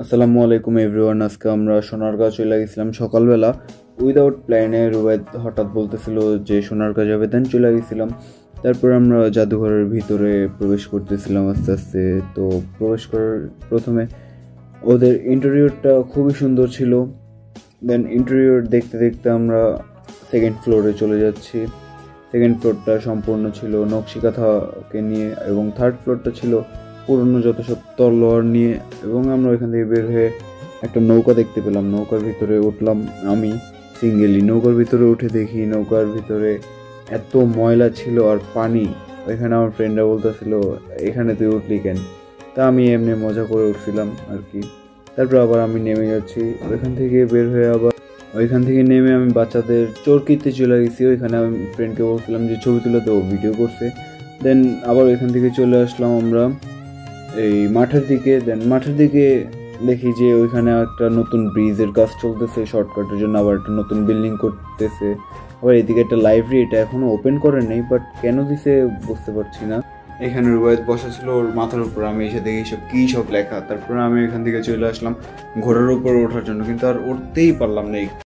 আসসালামু আলাইকুম এভরিওয়ান। আজকে আমরা সোনারগাঁ চলে গেছিলাম সকালবেলা উইদাউট প্ল্যানে। রুবায়েত হঠাৎ বলতেছিল যে সোনারগাঁ যাবে, দেন চলে গেছিলাম। তারপর আমরা জাদুঘরের ভিতরে প্রবেশ করতেছিলাম আস্তে আস্তে। তো প্রবেশ করার প্রথমে ওদের ইন্টেরিয়রটা খুবই সুন্দর ছিল। দেন ইন্টেরিয়র দেখতে দেখতে আমরা সেকেন্ড ফ্লোরে চলে যাচ্ছি। সেকেন্ড ফ্লোরটা সম্পূর্ণ ছিল নকশিকাঁথাকে নিয়ে এবং থার্ড ফ্লোরটা ছিল পুরনো যত সব তলোয়ার নিয়ে। এবং আমরা ওইখান থেকে বের হয়ে একটা নৌকা দেখতে পেলাম, নৌকার ভিতরে উঠলাম আমি সিঙ্গেলি। নৌকার ভিতরে উঠে দেখি নৌকার ভিতরে এত ময়লা ছিল আর পানি। ওইখানে আমার ফ্রেন্ডরা বলতেছিল এখানে তুই উঠলি কেন? তা আমি এমনি মজা করে উঠছিলাম আর কি। তারপর আবার আমি নেমে যাচ্ছি ওইখান থেকে বের হয়ে। আবার ওইখান থেকে নেমে আমি বাচ্চাদের চরকিতে চলে গেছি। ওইখানে আমি ফ্রেন্ডকে বলছিলাম যে ছবি তুলে তো, ভিডিও করছে। দেন আবার ওইখান থেকে চলে আসলাম আমরা এই মাঠের দিকে। দেন মাঠের দিকে দেখি যে ওইখানে একটা নতুন ব্রিজের কাজ চলতেছে, শর্টকাটের জন্য আবার একটা নতুন বিল্ডিং করতেছে। আবার এদিকে একটা লাইব্রেরি, এটা এখনো ওপেন করে নেই, বাট কেন দিছে বুঝতে পারছি না। এখানে রুবায়েত বসা ছিল ওর মাথার উপর, আমি এসে দেখি সব কী সব লেখা। তারপরে আমি এখান থেকে চলে আসলাম ঘোড়ার উপর ওঠার জন্য, কিন্তু আর উঠতেই পারলাম না।